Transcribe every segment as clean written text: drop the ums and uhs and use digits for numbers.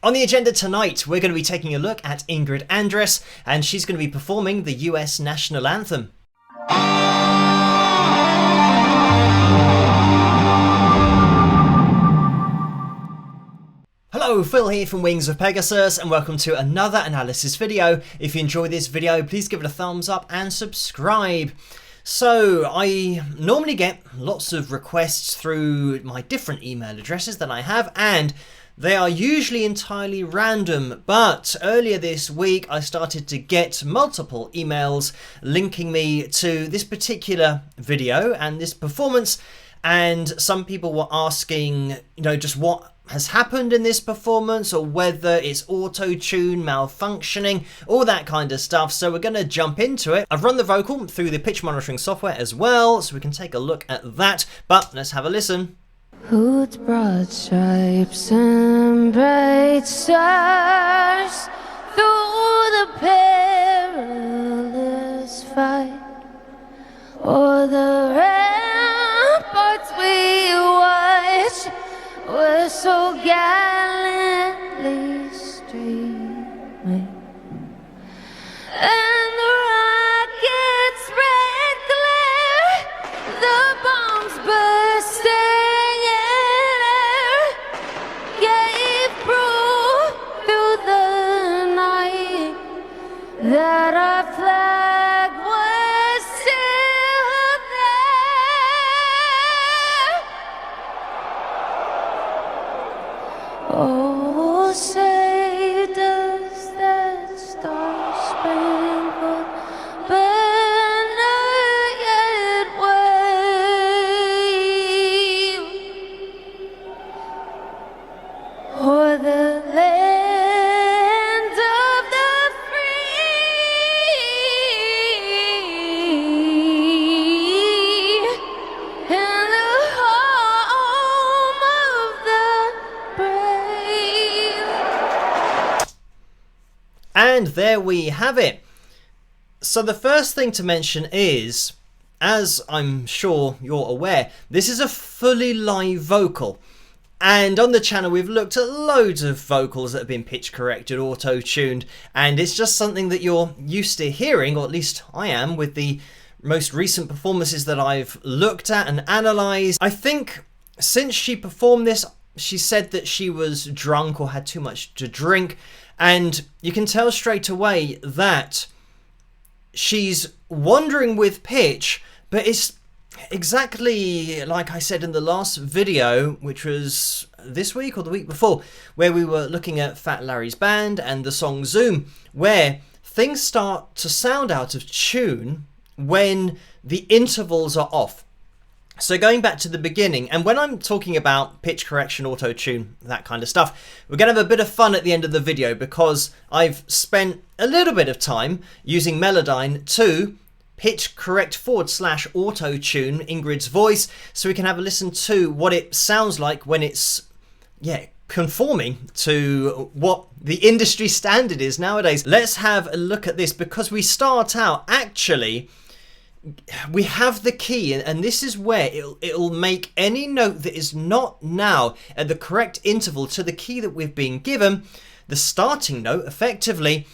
On the agenda tonight, we're going to be taking a look at Ingrid Andress, and she's going to be performing the US National Anthem. Hello, Phil here from Wings of Pegasus, and welcome to another analysis video. If you enjoy this video, please give it a thumbs up and subscribe. So, I normally get lots of requests through my different email addresses that I have, and they are usually entirely random, but earlier this week I started to get multiple emails linking me to this particular video and this performance, and some people were asking, just what has happened in this performance, or whether it's auto-tune malfunctioning, all that kind of stuff. So we're going to jump into it. I've run the vocal through the pitch monitoring software as well, so we can take a look at that, but let's have a listen. Who'd broad stripes and bright stars through the perilous fight, or the ramparts we watched were so gallantly streaming, and the rockets' red glare, the bombs bursting in air, gave proof through the night that our flag was still there. Oh, say does that star-spangled banner yet wave o'er the land of the free and the home of the brave. And there we have it. So the first thing to mention is, as I'm sure you're aware, this is a fully live vocal. And on the channel we've looked at loads of vocals that have been pitch corrected, auto-tuned, and it's just something that you're used to hearing, or at least I am, with the most recent performances that I've looked at and analysed. I think since she performed this, she said that she was drunk or had too much to drink, and you can tell straight away that she's wandering with pitch, but it's exactly like I said in the last video, which was this week or the week before, where we were looking at Fat Larry's Band and the song Zoom, where things start to sound out of tune when the intervals are off. So going back to the beginning, and when I'm talking about pitch correction, auto-tune, that kind of stuff, we're going to have a bit of fun at the end of the video, because I've spent a little bit of time using Melodyne to pitch correct / auto-tune Ingrid's voice, so we can have a listen to what it sounds like when it's, conforming to what the industry standard is nowadays. Let's have a look at this, because we start out, actually, we have the key, and this is where it'll make any note that is not now at the correct interval to the key that we've been given, the starting note, effectively.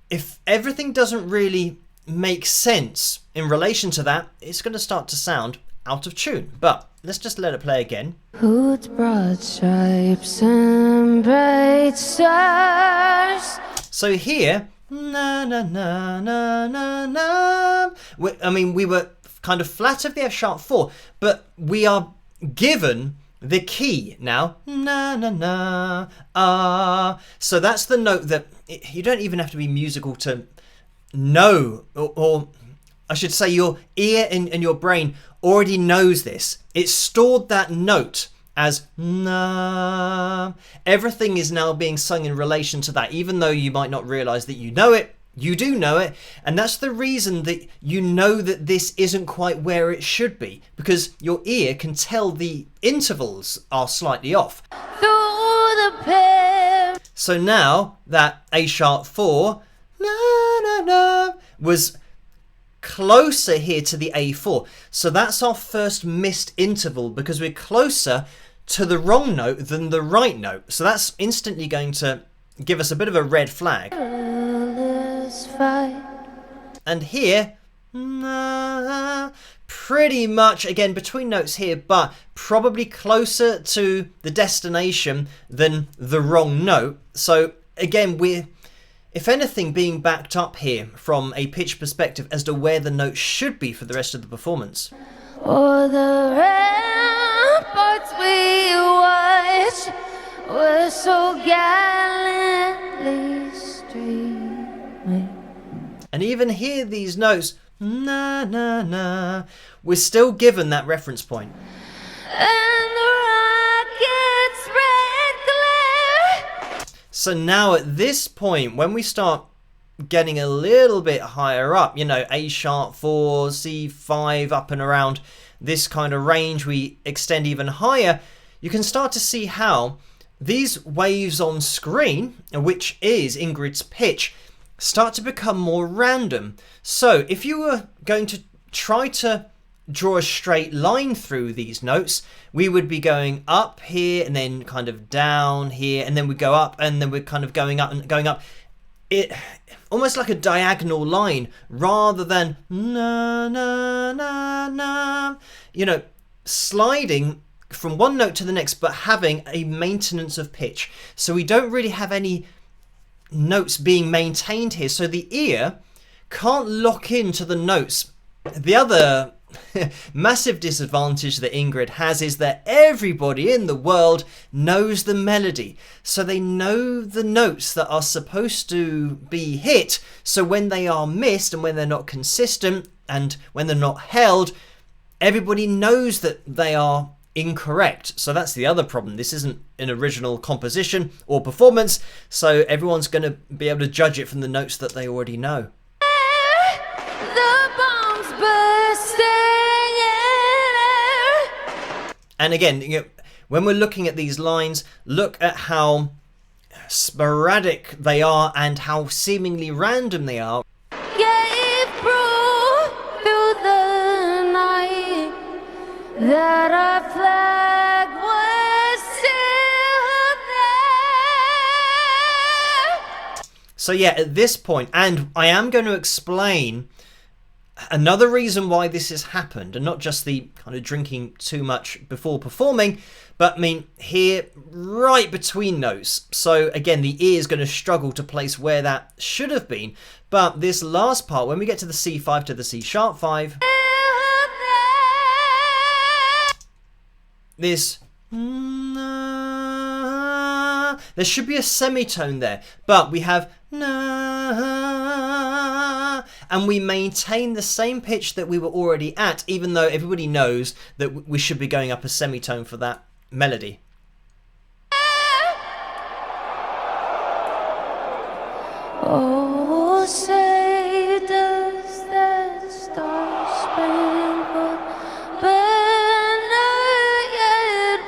If everything doesn't really make sense in relation to that, it's going to start to sound out of tune. But let's just let it play again. Who'd broad stripes and bright stars. So here, na na na na na na. We were kind of flat of the F sharp 4, but we are given the key now, na na na ah. So that's the note that you don't even have to be musical to know, or I should say your ear and your brain already knows this. It's stored that note as na. Everything is now being sung in relation to that, even though you might not realize that you know it. You do know it, and that's the reason that you know that this isn't quite where it should be, because your ear can tell the intervals are slightly off. So now that A sharp 4 na na na was closer here to the A4, so that's our first missed interval, because we're closer to the wrong note than the right note. So that's instantly going to give us a bit of a red flag. And here, pretty much again between notes here, but probably closer to the destination than the wrong note. So again, we're, if anything, being backed up here from a pitch perspective as to where the note should be for the rest of the performance. Oh, the ramparts we watch were so gallantly streaming. And even here, these notes, na na na, we're still given that reference point. And the rocket's red glare. So now at this point, when we start getting a little bit higher up, you know, A sharp 4, C5, up and around this kind of range, we extend even higher, you can start to see how these waves on screen, which is Ingrid's pitch, start to become more random. So if you were going to try to draw a straight line through these notes, we would be going up here and then kind of down here, and then we go up and then we're kind of going up and going up. It almost like a diagonal line rather than na na na na, you know, sliding from one note to the next, but having a maintenance of pitch. So we don't really have any notes being maintained here, so the ear can't lock into the notes. The other massive disadvantage that Ingrid has is that everybody in the world knows the melody, so they know the notes that are supposed to be hit, so when they are missed and when they're not consistent and when they're not held, everybody knows that they are incorrect. So that's the other problem. This isn't an original composition or performance, so everyone's going to be able to judge it from the notes that they already know. The bombs bursting in air. And again, you know, when we're looking at these lines, look at how sporadic they are and how seemingly random they are. Gave proof through the night that our flag was still there. So yeah, at this point, and I am going to explain another reason why this has happened, and not just the kind of drinking too much before performing, but I mean here right between notes. So again, the ear is going to struggle to place where that should have been. But this last part, when we get to the C5 to the C sharp 5, this na, there should be a semitone there, but we have na, and we maintain the same pitch that we were already at, even though everybody knows that we should be going up a semitone for that melody. Oh, say does that star-spangled banner yet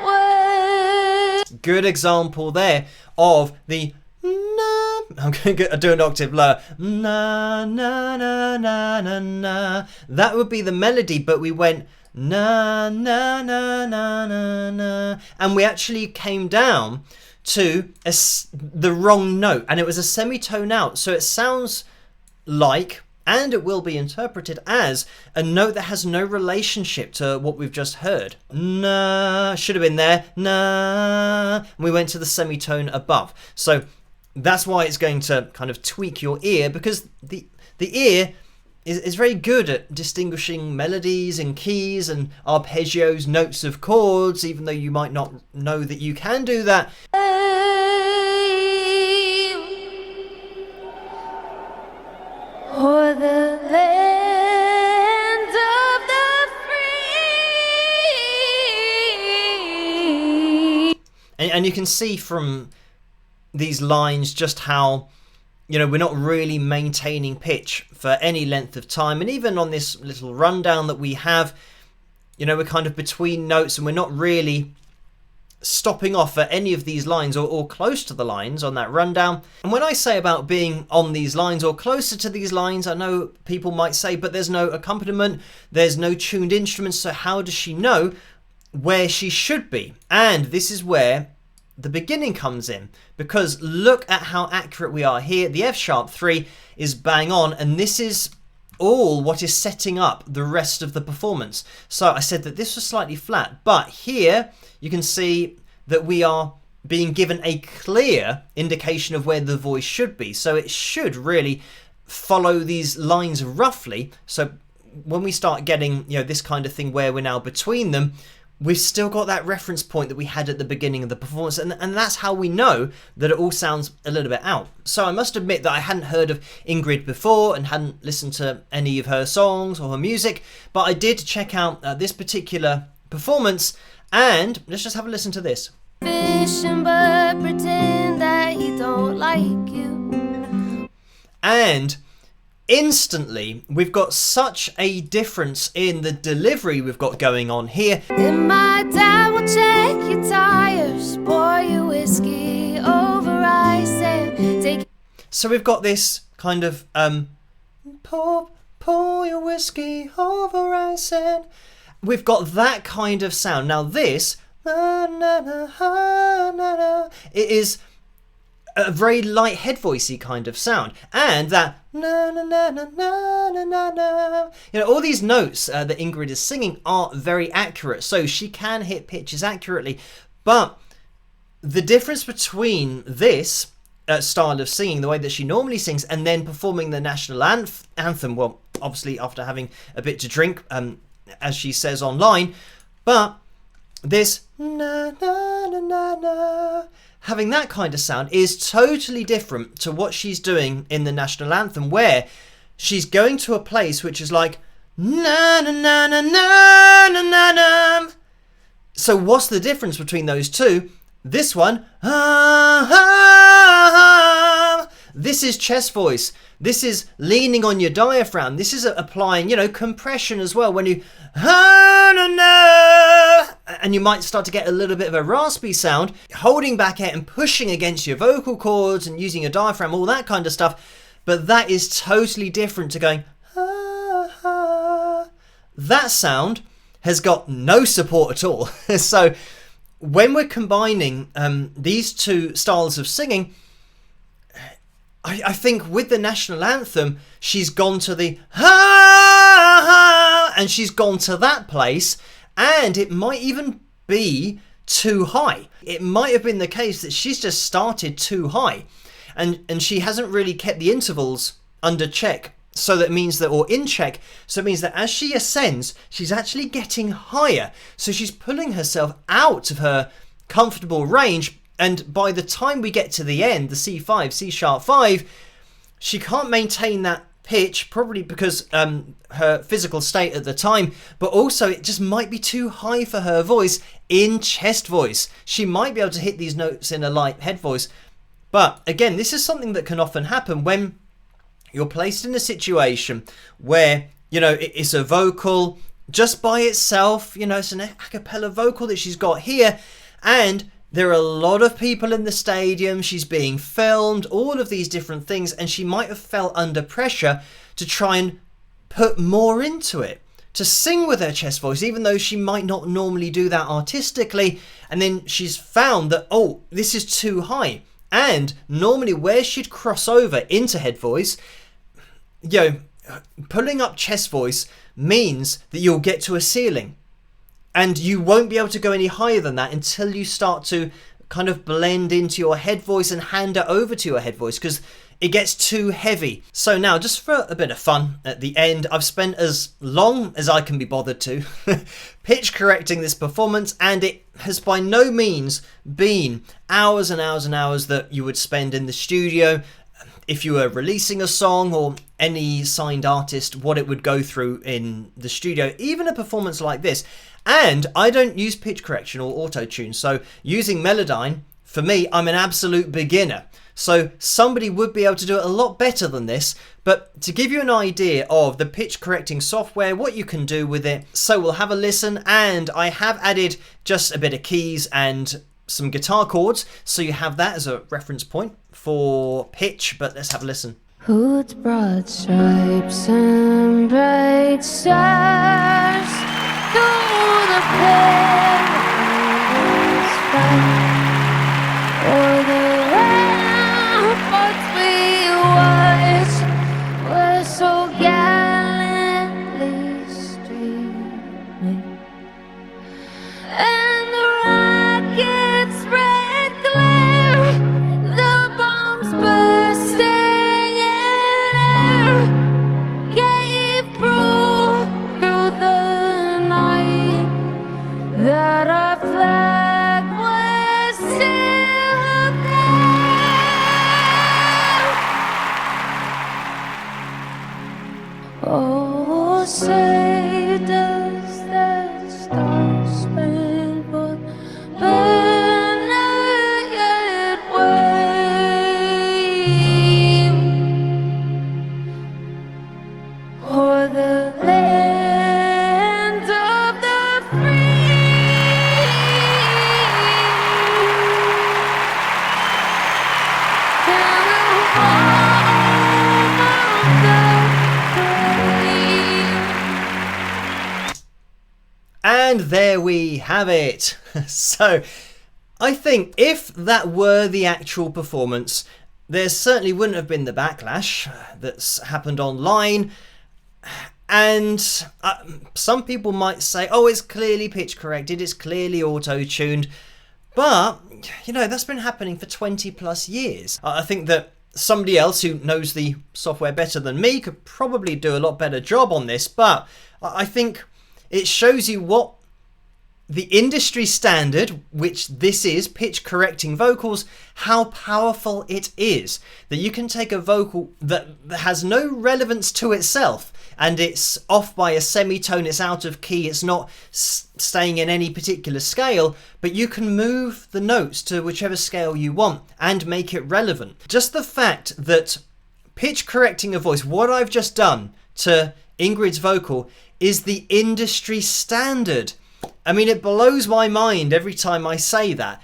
wave? Good example there of the na. I'm going to do an octave lower. Na na na na na na. That would be the melody, but we went na na na na na na, and we actually came down to the wrong note, and it was a semitone out. So it sounds like, and it will be interpreted as, a note that has no relationship to what we've just heard. Na should have been there. Na. And we went to the semitone above. So that's why it's going to kind of tweak your ear, because the ear is very good at distinguishing melodies and keys and arpeggios, notes of chords, even though you might not know that you can do that. Or the land of the free. And you can see from these lines just how, you know, we're not really maintaining pitch for any length of time. And even on this little rundown that we have, you know, we're kind of between notes and we're not really stopping off at any of these lines or close to the lines on that rundown. And when I say about being on these lines or closer to these lines, I know people might say, but there's no accompaniment, there's no tuned instruments, so how does she know where she should be? And this is where the beginning comes in, because look at how accurate we are here. The F sharp 3 is bang on, and this is all what is setting up the rest of the performance. So I said that this was slightly flat, but here you can see that we are being given a clear indication of where the voice should be. So it should really follow these lines roughly. So when we start getting, this kind of thing where we're now between them, we've still got that reference point that we had at the beginning of the performance, and that's how we know that it all sounds a little bit out. So I must admit that I hadn't heard of Ingrid before and hadn't listened to any of her songs or her music, but I did check out this particular performance, and let's just have a listen to this. Fishing but pretend that he don't like you. And instantly we've got such a difference in the delivery we've got going on here. Then my dad will check your tires, pour your whiskey over ice and take. So we've got this kind of pour your whiskey over ice, and we've got that kind of sound. Now this it is a very light head voicey kind of sound, and that all these notes that Ingrid is singing are very accurate, so she can hit pitches accurately. But the difference between this style of singing, the way that she normally sings, and then performing the national anthem, well, obviously after having a bit to drink, as she says online, but this having that kind of sound is totally different to what she's doing in the national anthem, where she's going to a place which is like na na na na na na na na. So what's the difference between those two? This one, this is chest voice. This is leaning on your diaphragm. This is applying, compression as well. When you and you might start to get a little bit of a raspy sound, holding back air and pushing against your vocal cords and using your diaphragm, all that kind of stuff. But that is totally different to going that sound has got no support at all. So when we're combining these two styles of singing, I think with the national anthem, she's gone to the and she's gone to that place, and it might even be too high. It might have been the case that she's just started too high, and she hasn't really kept the intervals under check. So that means that, or in check, so it means that as she ascends, she's actually getting higher. So she's pulling herself out of her comfortable range. And by the time we get to the end, the C5, C sharp 5, she can't maintain that pitch, probably because her physical state at the time, but also it just might be too high for her voice in chest voice. She might be able to hit these notes in a light head voice. But again, this is something that can often happen when you're placed in a situation where, it's a vocal just by itself, it's an a cappella vocal that she's got here, and there are a lot of people in the stadium, she's being filmed, all of these different things, and she might have felt under pressure to try and put more into it, to sing with her chest voice, even though she might not normally do that artistically, and then she's found that, this is too high. And normally where she'd cross over into head voice, pulling up chest voice means that you'll get to a ceiling. And you won't be able to go any higher than that until you start to kind of blend into your head voice and hand it over to your head voice, because it gets too heavy. So now, just for a bit of fun at the end, I've spent as long as I can be bothered to pitch correcting this performance, and it has by no means been hours and hours and hours that you would spend in the studio if you were releasing a song, or any signed artist, what it would go through in the studio, even a performance like this. And I don't use pitch correction or auto-tune, so using Melodyne, for me, I'm an absolute beginner. So somebody would be able to do it a lot better than this, but to give you an idea of the pitch correcting software, what you can do with it, so we'll have a listen, and I have added just a bit of keys and some guitar chords, so you have that as a reference point for pitch, but let's have a listen. Who's broad stripes and bright stars through the perilous fight? And there we have it. So I think if that were the actual performance, there certainly wouldn't have been the backlash that's happened online. And some people might say, oh, it's clearly pitch corrected, it's clearly auto-tuned. But, you know, that's been happening for 20 plus years. I think that somebody else who knows the software better than me could probably do a lot better job on this. But I think it shows you what the industry standard, which this is, pitch correcting vocals, how powerful it is. That you can take a vocal that has no relevance to itself and it's off by a semitone, it's out of key, it's not staying in any particular scale, but you can move the notes to whichever scale you want and make it relevant. Just the fact that pitch correcting a voice, what I've just done to Ingrid's vocal, is the industry standard. I mean, it blows my mind every time I say that,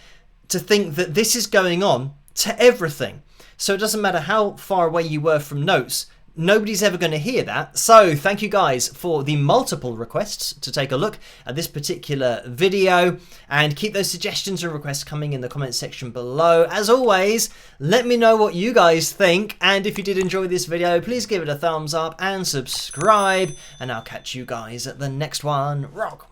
to think that this is going on to everything. So it doesn't matter how far away you were from notes, nobody's ever going to hear that. So thank you guys for the multiple requests to take a look at this particular video, and keep those suggestions and requests coming in the comment section below. As always, let me know what you guys think, and if you did enjoy this video, please give it a thumbs up and subscribe, and I'll catch you guys at the next one. Rock!